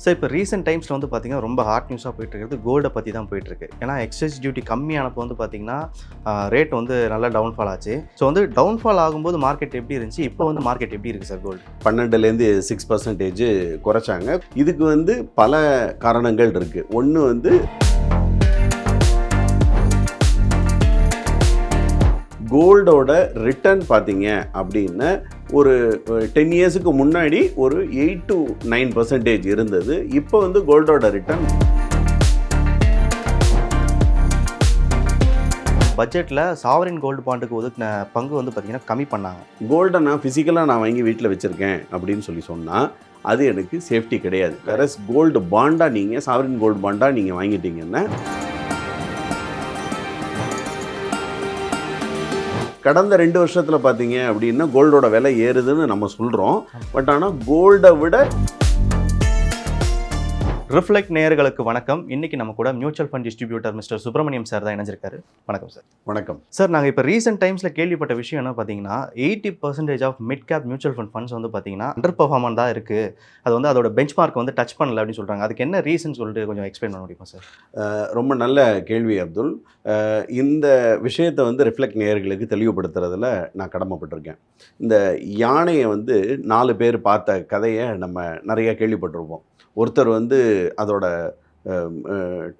Sir இப்போ recent டைம்ஸில் வந்து பார்த்தீங்கன்னா ரொம்ப ஹாட் நியூஸாக போயிட்டுருக்கிறது கோல்டை பற்றி தான் போயிட்டுருக்கு. ஏன்னா எக்ஸைஸ் டியூட்டி கம்மியானப்போ வந்து பார்த்தீங்கன்னா ரேட் வந்து நல்லா டவுன்ஃபால் ஆச்சு. ஸோ வந்து டவுன்ஃபால் ஆகும்போது மார்க்கெட் எப்படி இருந்துச்சு, இப்போ வந்து மார்க்கெட் எப்படி இருக்குது சார் கோல்டு? 12லேருந்து 6% குறைச்சாங்க. இதுக்கு வந்து பல காரணங்கள் இருக்குது. ஒன்று வந்து கோல்டோட ரிட்டர்ன் பார்த்தீங்க அப்படின்னா ஒரு 10 இயர்ஸுக்கு முன்னாடி ஒரு 8 to 9% இருந்தது. இப்போ வந்து கோல்டோட ரிட்டர்ன் பட்ஜெட்டில் சாவரின் கோல்டு பாண்டுக்கு ஒதுக்கின பங்கு வந்து பார்த்தீங்கன்னா கம்மி பண்ணாங்க. கோல்டை நான் ஃபிசிக்கலாக நான் வாங்கி வீட்டில் வச்சுருக்கேன் அப்படின்னு சொன்னால் அது எனக்கு சேஃப்டி கிடையாது. வேற கோல்டு பாண்டாக நீங்கள் சாவரின் கோல்டு பாண்டாக நீங்கள் வாங்கிட்டீங்கன்னா கடந்த 2 வருஷத்தில் பார்த்தீங்க அப்படின்னா கோல்டோட விலை ஏறுதுன்னு நம்ம சொல்கிறோம். பட் ஆனால் கோல்டை விட ரிஃப்ளெக்ட் நேயர்களுக்கு வணக்கம். இன்றைக்கி நம்ம கூட mutual fund distributor mister Subramaniam sir தான் இணைஞ்சிருக்காரு. வணக்கம் சார். வணக்கம் சார். நாங்கள் இப்போ ரீசெண்ட் டைம்ஸில் கேள்விப்பட்ட விஷயம் என்ன பார்த்தீங்கன்னா 80% of mid cap mutual fund funds வந்து பார்த்தீங்கன்னா அண்டர் பர்ஃபார்மன் தான் இருக்குது. அது வந்து அதோட பெஞ்ச் மார்க் வந்து டச் பண்ணல அப்படின்னு சொல்கிறாங்க. அதுக்கு என்ன ரீசன் சொல்லிட்டு கொஞ்சம் எக்ஸ்பிளைன் பண்ண முடியுமா சார்? ரொம்ப நல்ல கேள்வி அப்துல். இந்த விஷயத்தை வந்து ரிஃப்ளெக்ட் நேயர்களுக்கு தெளிவுபடுத்துறதுல நான் கடமைப்பட்டிருக்கேன். இந்த யானையை வந்து 4 பேர் பார்த்த கதையை நம்ம நிறைய கேள்விப்பட்டிருப்போம். ஒருத்தர் வந்து அதோட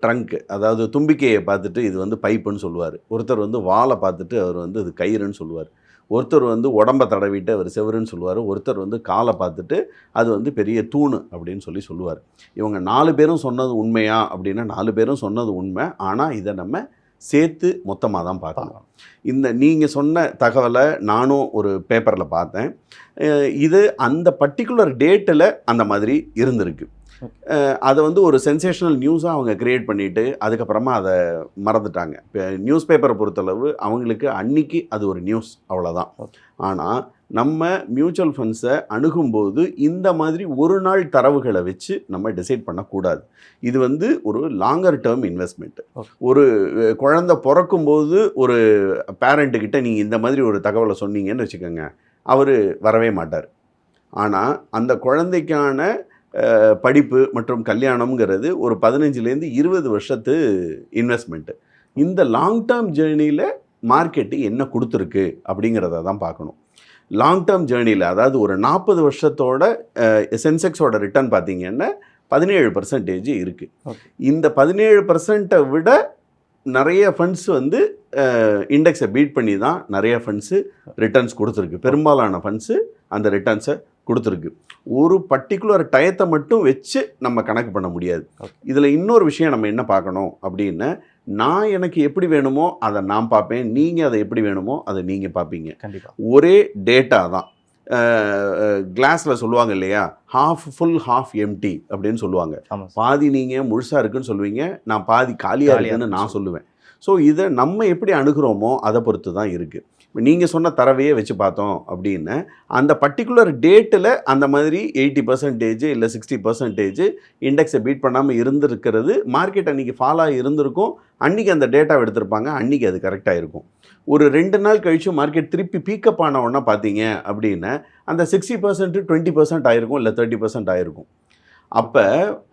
ட்ரங்க், அதாவது தும்பிக்கையை பார்த்துட்டு இது வந்து பைப்புன்னு சொல்லுவார். ஒருத்தர் வந்து வாலை பார்த்துட்டு அவர் வந்து இது கயிறுன்னு சொல்லுவார். ஒருத்தர் வந்து உடம்பை தடவிட்டு அவர் செவருன்னு சொல்லுவார். ஒருத்தர் வந்து காலை பார்த்துட்டு அது வந்து பெரிய தூணு அப்படின்னு சொல்லுவார். இவங்க 4 பேரும் சொன்னது உண்மையா அப்படின்னா 4 பேரும் சொன்னது உண்மை. ஆனால் இதை நம்ம சேர்த்து மொத்தமாக தான் பார்க்கலாம். இந்த நீங்கள் சொன்ன தகவலை நானும் ஒரு பேப்பரில் பார்த்தேன். இது அந்த பர்டிகுலர் டேட்டில் அந்த மாதிரி இருந்திருக்கு. அதை வந்து ஒரு சென்சேஷனல் நியூஸாக அவங்க க்ரியேட் பண்ணிவிட்டு அதுக்கப்புறமா அதை மறந்துட்டாங்க. இப்போ நியூஸ் பேப்பரை பொறுத்தளவு அவங்களுக்கு அன்னைக்கு அது ஒரு நியூஸ், அவ்வளோதான். ஆனால் நம்ம மியூச்சுவல் ஃபண்ட்ஸை அணுகும்போது இந்த மாதிரி ஒரு நாள் தரவுகளை வச்சு நம்ம டிசைட் பண்ணக்கூடாது. இது வந்து ஒரு லாங்கர் டேர்ம் இன்வெஸ்ட்மெண்ட். ஒரு குழந்தை பிறக்கும்போது ஒரு பேரண்ட்டுக்கிட்ட நீங்கள் இந்த மாதிரி ஒரு தகவலை சொன்னீங்கன்னு வச்சுக்கோங்க, அவர் வரவே மாட்டார். ஆனால் அந்த குழந்தைக்கான படிப்பு மற்றும் கல்யாணம்ங்கிறது ஒரு 15லேருந்து 20 வருஷத்து இன்வெஸ்ட்மெண்ட்டு. இந்த லாங் டேர்ம் ஜேர்னியில் மார்க்கெட்டு என்ன கொடுத்துருக்கு அப்படிங்கிறத தான் பார்க்கணும். லாங் டேர்ம் ஜேர்னியில், அதாவது ஒரு 40 வருஷத்தோட சென்செக்ஸோட ரிட்டர்ன் பார்த்தீங்கன்னா 17% இருக்குது. இந்த 17% விட நிறைய ஃபண்ட்ஸ் வந்து இண்டெக்ஸை பீட் பண்ணி தான் நிறைய ஃபண்ட்ஸு ரிட்டர்ன்ஸ் கொடுத்துருக்கு. பெரும்பாலான ஃபண்ட்ஸு அந்த ரிட்டர்ன்ஸை கொடுத்துருக்கு. ஒரு பர்டிகுலர் டயத்தை மட்டும் வச்சு நம்ம கணக்கு பண்ண முடியாது. இதில் இன்னொரு விஷயம் நம்ம என்ன பார்க்கணும் அப்படின்னா, நான் எனக்கு எப்படி வேணுமோ அதை நான் பார்ப்பேன், நீங்கள் அதை எப்படி வேணுமோ அதை நீங்கள் பார்ப்பீங்க. கண்டிப்பாக ஒரே டேட்டா தான். கிளாஸில் சொல்லுவாங்க இல்லையா, ஹாஃப் ஃபுல் ஹாஃப் எம்டி அப்படின்னு சொல்லுவாங்க. பாதி நீங்கள் முழுசாக இருக்குன்னு சொல்லுவீங்க, நான் பாதி காலியாக இருக்குன்னு நான் சொல்லுவேன். ஸோ இதை நம்ம எப்படி அணுகிறோமோ அதை பொறுத்து தான் இருக்குது. இப்போ நீங்கள் சொன்ன தரவையே வச்சு பார்த்தோம் அப்படின்னா அந்த பர்டிகுலர் டேட்டில் அந்த மாதிரி 80% இல்லை 60% இண்டெக்ஸை பீட் பண்ணாமல் இருந்திருக்கிறது. மார்க்கெட் அன்றைக்கி ஃபாலாக இருந்திருக்கும். அன்றைக்கி அந்த டேட்டாவை எடுத்திருப்பாங்க, அன்றைக்கி அது கரெக்டாக இருக்கும். ஒரு 2 நாள் கழித்து மார்க்கெட் திருப்பி பீக்கப் ஆன உடனே பார்த்தீங்க அப்படின்னா அந்த 60% 20% ஆகிருக்கும், இல்லை 30% ஆகிருக்கும். அப்போ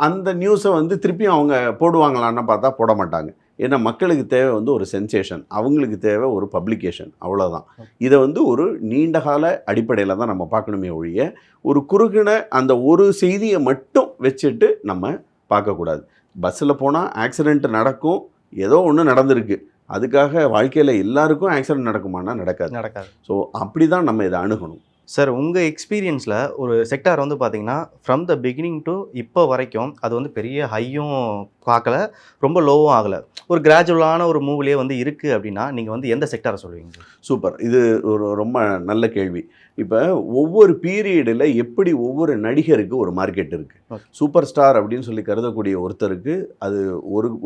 அந்த நியூஸை வந்து திருப்பியும் அவங்க போடுவாங்களான்னு பார்த்தா போட மாட்டாங்க. ஏன்னா மக்களுக்கு தேவை வந்து ஒரு சென்சேஷன், அவங்களுக்கு தேவை ஒரு பப்ளிகேஷன், அவ்வளோதான். இதை வந்து ஒரு நீண்டகால அடிப்படையில் தான் நம்ம பார்க்கணுமே ஒழிய ஒரு குறுகின அந்த ஒரு செய்தியை மட்டும் வச்சுட்டு நம்ம பார்க்கக்கூடாது. பஸ்ஸில் போனால் ஆக்சிடெண்ட் நடக்கும், ஏதோ ஒன்று நடந்திருக்கு, அதுக்காக வாழ்க்கையில் எல்லாருக்கும் ஆக்சிடெண்ட் நடக்குமானா நடக்காது. ஸோ அப்படி தான் நம்ம இதை அணுகணும். சார், உங்கள் எக்ஸ்பீரியன்ஸில் ஒரு செக்டார் வந்து பார்த்தீங்கன்னா ஃப்ரம் த பிகினிங் டு இப்போ வரைக்கும் அது வந்து பெரிய ஹையும் பார்க்கல, ரொம்ப லோவும் ஆகலை, ஒரு கிராஜுவலான ஒரு மூவ்லேயே வந்து இருக்குது அப்படின்னா நீங்கள் வந்து எந்த செக்டாரை சொல்லுவீங்க? சூப்பர், இது ஒரு ரொம்ப நல்ல கேள்வி. இப்போ ஒவ்வொரு பீரியடில் எப்படி ஒவ்வொரு நடிகருக்கு ஒரு மார்க்கெட் இருக்குது. சூப்பர் ஸ்டார் அப்படின்னு சொல்லி கருதக்கூடிய ஒருத்தருக்கு அது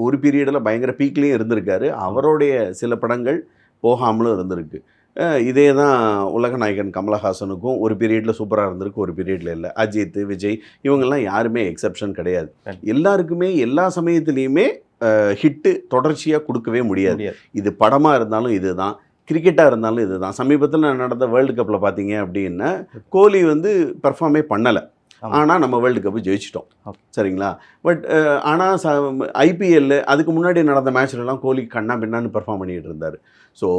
ஒரு பீரியடில் பயங்கர பீக்லேயும் இருந்திருக்காரு, அவருடைய சில படங்கள் போகாமலும் இருந்திருக்கு. இதே தான் உலகநாயகன் கமலஹாசனுக்கும் ஒரு பீரியடில் சூப்பராக இருந்திருக்கு, ஒரு பீரியடில் இல்லை. அஜித், விஜய் இவங்கெல்லாம் யாருமே எக்ஸப்ஷன் கிடையாது. எல்லாருக்குமே எல்லா சமயத்துலேயுமே ஹிட்டு தொடர்ச்சியாக கொடுக்கவே முடியாது. இது படமாக இருந்தாலும் இது தான், கிரிக்கெட்டாக இருந்தாலும் இது தான். சமீபத்தில் நடந்த வேர்ல்டு கப்பில் பார்த்தீங்க அப்படின்னா கோலி வந்து பெர்ஃபார்மே பண்ணலை. ஆமா. ஆனால் நம்ம வேர்ல்டு கப்பு ஜெயிச்சிட்டோம். Okay. சரிங்களா? பட் ஆனால் ஐபிஎல் அதுக்கு முன்னாடி நடந்த மேட்ச்லலாம் கோலி கண்ணா பின்னான்னு பெர்ஃபார்ம் பண்ணிகிட்டு இருந்தார். ஸோ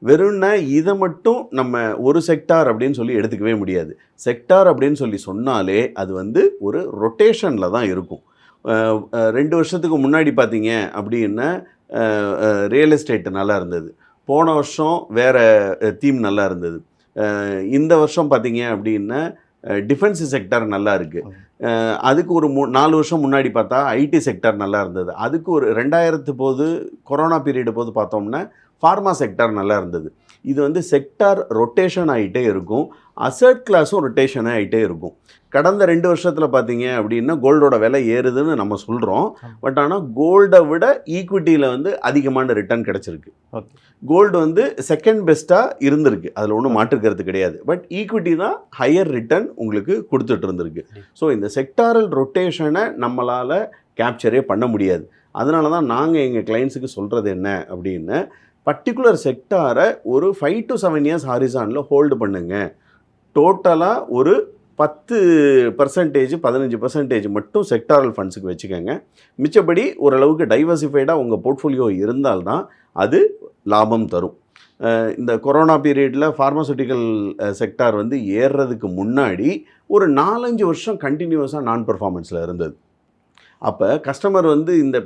வெறும்னா இதை மட்டும் நம்ம ஒரு செக்டார் அப்படின்னு சொல்லி எடுத்துக்கவே முடியாது. செக்டார் அப்படின்னு சொல்லி சொன்னாலே அது வந்து ஒரு ரொட்டேஷனில் தான் இருக்கும். 2 வருஷத்துக்கு முன்னாடி பார்த்தீங்க அப்படின்னா ரியல் எஸ்டேட் நல்லா இருந்தது. போன வருஷம் வேறு தீம் நல்லா இருந்தது. இந்த வருஷம் பார்த்தீங்க அப்படின்னா டிஃபென்ஸ் செக்டார் நல்லா இருக்குது. அதுக்கு ஒரு 4 வருஷம் முன்னாடி பார்த்தா ஐடி செக்டார் நல்லா இருந்தது. அதுக்கு ஒரு 2000 போது கொரோனா பீரியடு போது பார்த்தோம்னா ஃபார்மா செக்டார் நல்லா இருந்தது. இது வந்து செக்டார் ரொட்டேஷன் ஆகிட்டே இருக்கும். அசட் கிளாஸும் ரொட்டேஷன் ஆகிட்டே இருக்கும். கடந்த 2 வருஷத்தில் பார்த்தீங்க அப்படின்னா கோல்டோட விலை ஏறுதுன்னு நம்ம சொல்கிறோம். பட் ஆனால் கோல்டை விட ஈக்விட்டியில் வந்து அதிகமான ரிட்டர்ன் கிடச்சிருக்கு. கோல்டு வந்து செகண்ட் பெஸ்ட்டாக இருந்திருக்கு, அதில் ஒன்றும் மாற்றுக்கிறது கிடையாது. பட் ஈக்விட்டி தான் ஹையர் ரிட்டர்ன் உங்களுக்கு கொடுத்துட்டு இருந்திருக்கு. ஸோ இந்த செக்டாரல் ரொட்டேஷனை நம்மளால் கேப்சரே பண்ண முடியாது. அதனால தான் நாங்கள் எங்கள் கிளைண்ட்ஸுக்கு சொல்கிறது என்ன அப்படின்னா, பர்டிகுலர் செக்டாரை ஒரு 5 to 7 இயர்ஸ் ஹாரிசானில் ஹோல்டு பண்ணுங்க. டோட்டலாக ஒரு 10% 15% மட்டும் செக்டாரல் ஃபண்ட்ஸுக்கு வச்சுக்கோங்க. மிச்சப்படி ஓரளவுக்கு டைவர்சிஃபைடாக உங்கள் போர்ட்ஃபோலியோ இருந்தால்தான் அது லாபம் தரும். இந்த கொரோனா பீரியடில் ஃபார்மசூட்டிக்கல் செக்டார் வந்து ஏறுறதுக்கு முன்னாடி ஒரு 4-5 வருஷம் கண்டினியூஸாக நான் பெர்ஃபார்மன்ஸில் இருந்தது. அப்போ கஸ்டமர் வந்து இந்த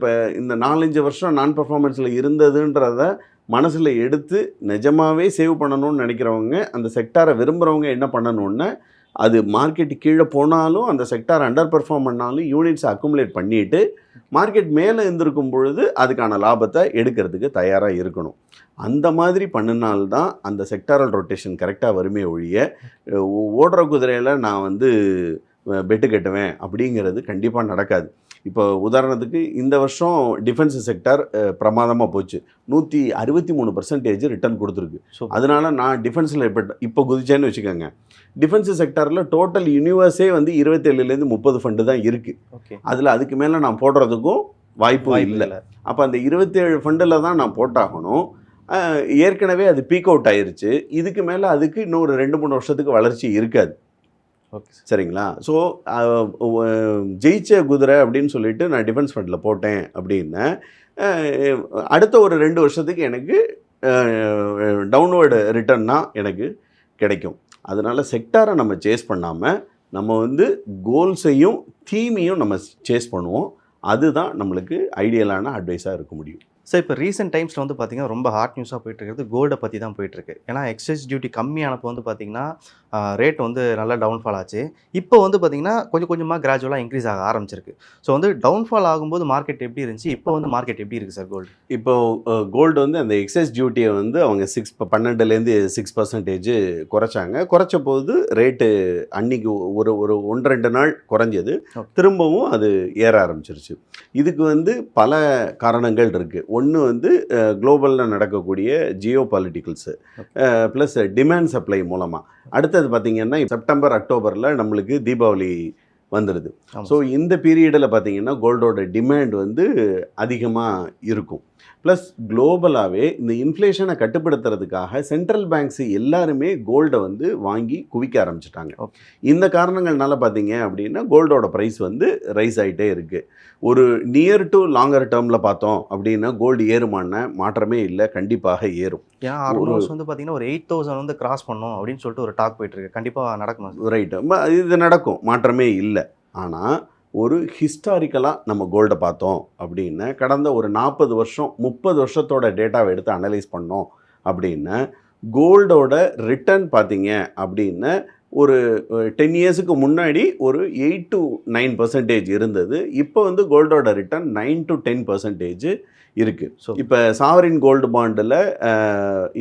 4-5 வருஷம் நான் பெர்ஃபார்மன்ஸில் இருந்ததுன்றத மனசில் எடுத்து நிஜமாகவே சேவ் பண்ணணும்னு நினைக்கிறவங்க, அந்த செக்டாரை விரும்புகிறவங்க என்ன பண்ணணுன்னா, அது மார்க்கெட்டு கீழே போனாலும் அந்த செக்டார் அண்டர் பெர்ஃபார்ம் பண்ணாலும் யூனிட்ஸை அக்குமுலேட் பண்ணிவிட்டு மார்க்கெட் மேலே இருந்திருக்கும் பொழுது அதுக்கான லாபத்தை எடுக்கிறதுக்கு தயாராக இருக்கணும். அந்த மாதிரி பண்ணினால்தான் அந்த செக்டாரல் ரொட்டேஷன் கரெக்டாக வருமே ஒழிய ஓடுற குதிரையில் நான் வந்து பெட்டு கட்டுவேன் அப்படிங்கிறது கண்டிப்பாக நடக்காது. இப்போ உதாரணத்துக்கு இந்த வருஷம் டிஃபென்ஸ் செக்டார் பிரமாதமாக போச்சு. 163% ரிட்டர்ன் கொடுத்துருக்கு. அதனால நான் டிஃபென்ஸில் இப்போ குதிச்சேன்னு வச்சுக்கோங்க. டிஃபென்ஸ் செக்டாரில் டோட்டல் யூனிவர்ஸே வந்து 27லேருந்து 30 ஃபண்டு தான் இருக்குது. அதில் அதுக்கு மேலே நான் போடுறதுக்கும் வாய்ப்பு இல்லை. அப்போ அந்த 27 ஃபண்டில் தான் நான் போட்டாகணும். ஏற்கனவே அது பீக் அவுட் ஆயிருச்சு. இதுக்கு மேலே அதுக்கு இன்னும் ஒரு 2-3 வருஷத்துக்கு வளர்ச்சி இருக்காது. சரிங்களா? ஸோ ஜெயிச்ச குதிரை அப்படின்னு சொல்லிட்டு நான் டிஃபென்ஸ் ஃபண்டில் போட்டேன் அப்படின்னா அடுத்த ஒரு 2 வருஷத்துக்கு எனக்கு டவுன்வர்டு ரிட்டர்ன் தான் எனக்கு கிடைக்கும். அதனால் செக்டாரை நம்ம சேஸ் பண்ணாமல் நம்ம வந்து கோல்ஸையும் தீமையும் நம்ம சேஸ் பண்ணுவோம். அதுதான் நம்மளுக்கு ஐடியலான அட்வைஸாக இருக்க முடியும். ஸோ இப்போ ரீசெண்ட் டைம்ஸில் வந்து பார்த்திங்கன்னா ரொம்ப ஹாட் நியூஸாக போயிட்டுருக்கிறது கோல்டை பற்றி தான் போயிட்டுருக்கு. ஏன்னா எக்ஸைஸ் டியூட்டி கம்மியானப்போ வந்து பார்த்திங்கன்னா ரேட் வந்து நல்லா டவுன்ஃபால் ஆச்சு. இப்போ வந்து பார்த்திங்கன்னா கொஞ்சம் கொஞ்சமாக கிராஜுவலாக இன்க்ரீஸ் ஆக ஆரம்பிச்சிருக்கு. ஸோ வந்து டவுன்ஃபால் ஆகும்போது மார்க்கெட் எப்படி இருந்துச்சு, இப்போ வந்து மார்க்கெட் எப்படி இருக்குது சார் கோல்டு? இப்போ கோல்டு வந்து அந்த எக்ஸைஸ் டியூட்டியை வந்து அவங்க 12லேருந்து 6% குறைச்சாங்க. குறைச்ச போது ரேட்டு அன்றைக்கி ஒரு 1-2 நாள் குறைஞ்சது, திரும்பவும் அது ஏற ஆரம்பிச்சிருச்சு. இதுக்கு வந்து பல காரணங்கள் இருக்குது. ஒன்று வந்து குளோபலில் நடக்கக்கூடிய ஜியோ பாலிட்டிக்கல்ஸு ப்ளஸ் டிமாண்ட் சப்ளை மூலமாக. அடுத்தது பார்த்திங்கன்னா செப்டம்பர் அக்டோபரில் நம்மளுக்கு தீபாவளி வந்துடுது. ஸோ இந்த பீரியடில் பார்த்திங்கன்னா கோல்டோட டிமாண்ட் வந்து அதிகமாக இருக்கும். ப்ளஸ் குளோபலாகவே இந்த இன்ஃப்ளேஷனை கட்டுப்படுத்துறதுக்காக சென்ட்ரல் பேங்க்ஸ் எல்லாருமே கோல்டை வந்து வாங்கி குவிக்க ஆரம்பிச்சிட்டாங்க. இந்த காரணங்கள்னால பார்த்தீங்க அப்படின்னா கோல்டோட ப்ரைஸ் வந்து ரைஸ் ஆகிட்டே இருக்குது. ஒரு நியர் டு லாங்கர் டேர்மில் பார்த்தோம் அப்படின்னா கோல்டு ஏறுமான மாற்றமே இல்லை, கண்டிப்பாக ஏறும். ஏன்னா ஆல்மோஸ்ட் வந்து பார்த்தீங்கன்னா ஒரு 8,000 வந்து கிராஸ் பண்ணோம் அப்படின்னு சொல்லிட்டு ஒரு டாக் போயிட்டுருக்கு. கண்டிப்பாக நடக்கும். ரைட்டு, இது நடக்கும், மாற்றமே இல்லை. ஆனால் ஒரு ஹிஸ்டாரிக்கலாக நம்ம கோல்டை பார்த்தோம் அப்படின்னா கடந்த ஒரு 40 வருஷம் 30 வருஷத்தோட டேட்டாவை எடுத்து அனலைஸ் பண்ணோம் அப்படின்னா கோல்டோட ரிட்டர்ன் பார்த்தீங்க அப்படின்னா ஒரு 10 இயர்ஸுக்கு முன்னாடி ஒரு 8 to 9% இருந்தது. இப்போ வந்து கோல்டோட ரிட்டர்ன் 9 to 10% இருக்குது. ஸோ இப்போ சாவரின் கோல்டு பாண்டில்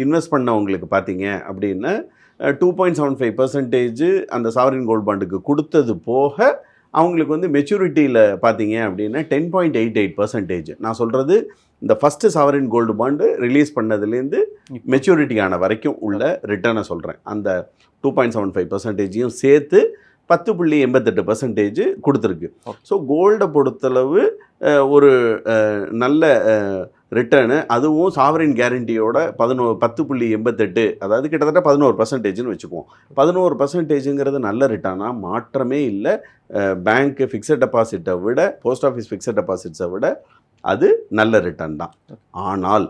இன்வெஸ்ட் பண்ணவங்களுக்கு பார்த்தீங்க அப்படின்னா 2.75% அந்த சாவரின் கோல்டு பாண்டுக்கு கொடுத்தது போக அவங்களுக்கு வந்து மெச்சூரிட்டியில் பார்த்தீங்க அப்படின்னா 10.88%. நான் சொல்கிறது இந்த first sovereign gold bond release பண்ணதுலேருந்து மெச்சூரிட்டியான வரைக்கும் உள்ள ரிட்டர்னை சொல்கிறேன். அந்த 2.75%யும் சேர்த்து 10.88% கொடுத்துருக்கு. ஸோ கோல்டை பொறுத்தளவு ஒரு நல்ல ரிட்டர்னு, அதுவும் சாவரின் கேரண்டியோட 10.88, அதாவது கிட்டத்தட்ட 11%ன்னு வச்சுக்குவோம். 11%ங்கிறது நல்ல ரிட்டர்னா? மாற்றமே இல்லை. பேங்க்கு ஃபிக்ஸட் டெபாசிட்டை விட, போஸ்ட் ஆஃபீஸ் ஃபிக்ஸட் டெபாசிட்ஸை விட அது நல்ல ரிட்டர்ன் தான். ஆனால்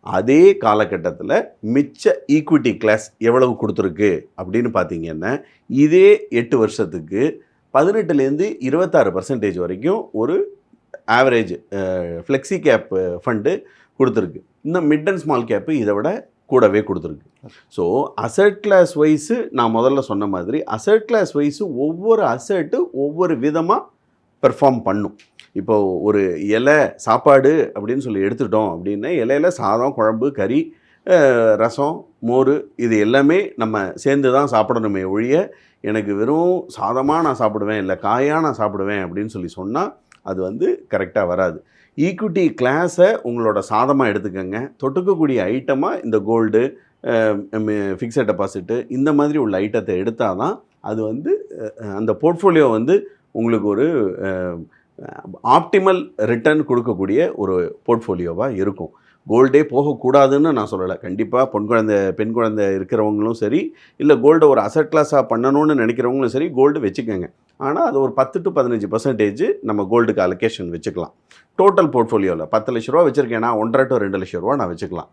அதே காலகட்டத்தில் மிச்ச ஈக்விட்டி கிளாஸ் எவ்வளவு கொடுத்துருக்கு அப்படின்னு பார்த்தீங்கன்னா, இதே 8 வருஷத்துக்கு 18லேருந்து 26% வரைக்கும் ஒரு ஆவரேஜ் ஃப்ளெக்ஸி கேப் ஃபண்டு கொடுத்துருக்கு. இன்னும் மிட் அண்ட் ஸ்மால் கேப்பு இதை விட கூடவே கொடுத்துருக்கு. ஸோ அசட் கிளாஸ் வைஸு நான் முதல்ல சொன்ன மாதிரி அசட் கிளாஸ் வைஸு ஒவ்வொரு அசட்டு ஒவ்வொரு விதமாக பெர்ஃபார்ம் பண்ணும். இப்போ ஒரு இலை சாப்பாடு அப்படின்னு சொல்லி எடுத்துட்டோம் அப்படின்னா, இலையில சாதம், குழம்பு, கறி, ரசம், மோர் இது எல்லாமே நம்ம சேர்ந்து தான் சாப்பிடணுமே ஒழிய, எனக்கு வெறும் சாதமாக நான் சாப்பிடுவேன், இல்லை காயாக நான் சாப்பிடுவேன் அப்படின்னு சொல்லி சொன்னால் அது வந்து கரெக்டாக வராது. ஈக்விட்டி கிளாஸை உங்களோட சாதமாக எடுத்துக்கங்க. தொட்டுக்கக்கூடிய ஐட்டமாக இந்த கோல்டு, ஃபிக்ஸட் டெபாசிட்டு இந்த மாதிரி உள்ள ஐட்டத்தை எடுத்தால் தான் அது வந்து அந்த போர்ட்ஃபோலியோ வந்து உங்களுக்கு ஒரு ஆப்டிமல் ரிட்டர்ன் கொடுக்கக்கூடிய ஒரு போர்ட்ஃபோலியோவாக இருக்கும். கோல்டே போகக்கூடாதுன்னு நான் சொல்லலை. கண்டிப்பாக பெண் குழந்தை இருக்கிறவங்களும் சரி, இல்லை கோல்டை ஒரு அசட் கிளாஸாக பண்ணணும்னு நினைக்கிறவங்களும் சரி, கோல்டு வச்சுக்கோங்க. ஆனால் அது ஒரு 10 to 15% நம்ம கோல்டுக்கு அலோகேஷன் வச்சுக்கலாம். டோட்டல் போர்ட்ஃபோலியோவில் 10 லட்ச ரூபா வச்சுருக்கேன்னா 1.5 to 2 லட்ச ரூபா நான் வச்சுக்கலாம்.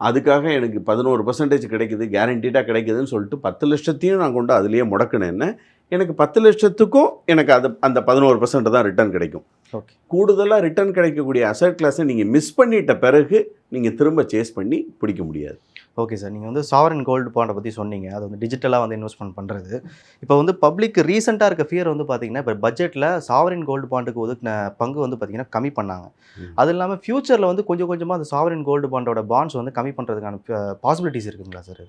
அதுக்காக எனக்கு 11% கிடைக்குது, கேரண்டீடாக கிடைக்குதுன்னு சொல்லிட்டு 10 லட்சத்தையும் நான் கொண்டு அதுலேயே முடக்கினேன்னா, எனக்கு 10 லட்சத்துக்கும் எனக்கு அந்த 11% தான் ரிட்டர்ன் கிடைக்கும். ஓகே. கூடுதலாக ரிட்டர்ன் கிடைக்கக்கூடிய அசட் கிளாஸை நீங்கள் மிஸ் பண்ணிட்ட பிறகு நீங்கள் திரும்ப சேஸ் பண்ணி பிடிக்க முடியாது. ஓகே சார், நீங்கள் வந்து சாவரின் கோல்டு பாண்டை பற்றி சொன்னீங்க. அது வந்து டிஜிட்டலாக வந்து இன்வெஸ்ட்மெண்ட் பண்ணுறது. இப்போ வந்து பப்ளிக் ரீசெண்டாக இருக்க ஃபியர் வந்து பார்த்தீங்கன்னா, இப்போ பட்ஜெட்டில் சாவரின் கோல்டு பாண்டுக்கு ஒதுக்கின பங்கு வந்து பார்த்தீங்கன்னா கம்மி பண்ணாங்க. அது இல்லாமல் ஃபியூச்சரில் வந்து கொஞ்சம் கொஞ்சமாக அந்த சாவரின் கோல்டு பாண்டோட பாண்ட்ஸ் வந்து கம்மி பண்ணுறதுக்கான பாசிபிலிட்டிஸ் இருக்குங்களா சார்?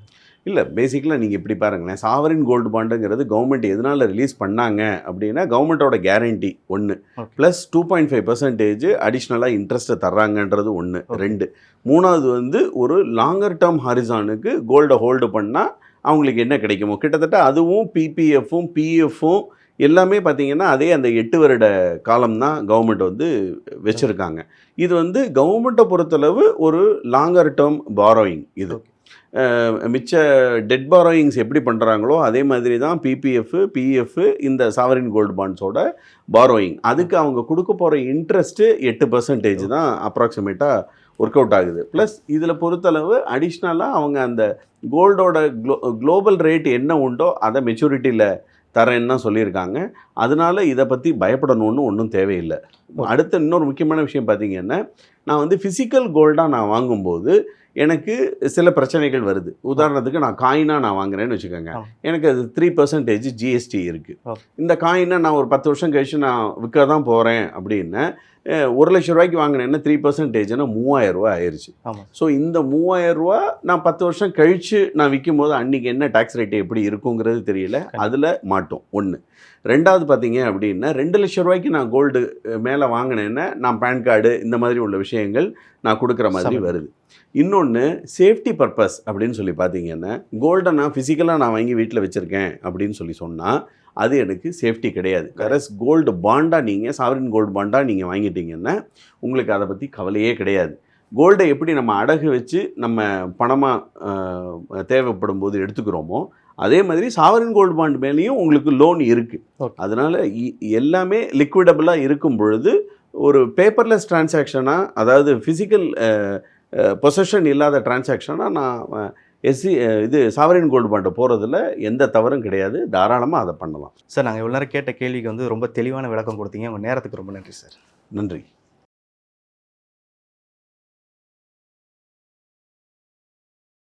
இல்லை, பேசிக்கலாக நீங்கள் இப்படி பாருங்களேன். சாவரின் கோல்டு பாண்டுங்கிறது கவர்மெண்ட் எதனால் ரிலீஸ் பண்ணாங்க அப்படின்னா, கவர்மெண்ட்டோட கேரண்டி ஒன்று, ப்ளஸ் 2.5% அடிஷ்னலாக இன்ட்ரெஸ்ட்டை தர்றாங்கன்றது ஒன்று. 2, 3வது வந்து ஒரு லாங்கர் டேர்ம் ஹாரிசானுக்கு கோல்டை ஹோல்டு பண்ணால் அவங்களுக்கு என்ன கிடைக்குமோ கிட்டத்தட்ட அதுவும் பிபிஎஃப்பும் பிஎஃப்பும் எல்லாமே பார்த்திங்கன்னா அதே அந்த 8 வருட காலம் தான் கவர்மெண்ட் வந்து வச்சுருக்காங்க. இது வந்து கவர்மெண்ட்டை பொறுத்தளவு ஒரு லாங்கர் டேர்ம் பாரோயிங். இது மிச்ச டெட் பாரோயிங்ஸ் எப்படி பண்ணுறாங்களோ அதே மாதிரி தான் பிபிஎஃப், பிஎஃப், இந்த சாவரின் கோல்டு பாண்ட்ஸோட பாரோயிங். அதுக்கு அவங்க கொடுக்க போகிற இன்ட்ரெஸ்ட்டு 8% தான் அப்ராக்சிமேட்டாக ஒர்க் அவுட் ஆகுது. ப்ளஸ் இதில் பொறுத்தளவு அடிஷ்னலாக அவங்க அந்த கோல்டோட குளோபல் ரேட் என்ன உண்டோ அதை மெச்சூரிட்டியில் தரேன்னு தான் சொல்லியிருக்காங்க. அதனால இதை பற்றி பயப்படணும்னு ஒன்றும் தேவையில்லை. அடுத்த இன்னொரு முக்கியமான விஷயம் பார்த்திங்கன்னா, நான் வந்து ஃபிசிக்கல் கோல்டாக நான் வாங்கும்போது எனக்கு சில பிரச்சனைகள் வருது. உதாரணத்துக்கு நான் காயினாக நான் வாங்குறேன்னு வச்சுக்கோங்க, எனக்கு அது 3% ஜிஎஸ்டி இருக்குது. இந்த காயினை நான் ஒரு 10 வருஷம் கழிச்சு நான் விற்க தான் போகிறேன் அப்படின்னா, 1 லட்ச ரூபாய்க்கு வாங்கினேன்னா 3%னா 3000 ரூபா ஆயிடுச்சு. ஸோ இந்த 3000 ரூபா நான் 10 வருஷம் கழித்து நான் விற்கும் போது அன்றைக்கி என்ன டேக்ஸ் ரேட்டு எப்படி இருக்குங்கிறது தெரியல, அதில் மாட்டோம். 1. 2வது பார்த்தீங்க அப்படின்னா, 2 லட்ச ரூபாய்க்கு நான் கோல்டு மேலே வாங்கினேன்னா நான் பேன் கார்டு இந்த மாதிரி உள்ள விஷயங்கள் நான் கொடுக்குற மாதிரி வருது. இன்னொன்று சேஃப்டி பர்பஸ் அப்படின்னு சொல்லி பார்த்தீங்கன்னா, கோல்டை நான் ஃபிசிக்கலாக நான் வாங்கி வீட்டில் வச்சுருக்கேன் அப்படின்னு சொல்லி சொன்னால் அது எனக்கு சேஃப்டி கிடையாது. கரஸ் கோல்டு பாண்டாக நீங்கள் சாவரின் கோல்டு பாண்டாக நீங்கள் வாங்கிட்டீங்கன்னா உங்களுக்கு அதை பற்றி கவலையே கிடையாது. கோல்டை எப்படி நம்ம அடகு வச்சு நம்ம பணமாக தேவைப்படும் போது எடுத்துக்கிறோமோ அதே மாதிரி சாவரின் கோல்டு பாண்ட் மேலேயும் உங்களுக்கு லோன் இருக்குது. அதனால் எல்லாமே லிக்விடபிளாக இருக்கும் பொழுது ஒரு பேப்பர்லெஸ் டிரான்சாக்ஷனாக, அதாவது ஃபிசிக்கல் பொசஷன் இல்லாத டிரான்சாக்ஷனாக நான் இது சாவரின் கோல்டு பாண்டை போகிறதுல எந்த தவறும் கிடையாது. தாராளமாக அதை பண்ணலாம் சார். நாங்கள் இவ்வளோ நேரம் கேட்ட கேள்விக்கு வந்து ரொம்ப தெளிவான விளக்கம் கொடுத்தீங்க. உங்கள் நேரத்துக்கு ரொம்ப நன்றி சார். நன்றி.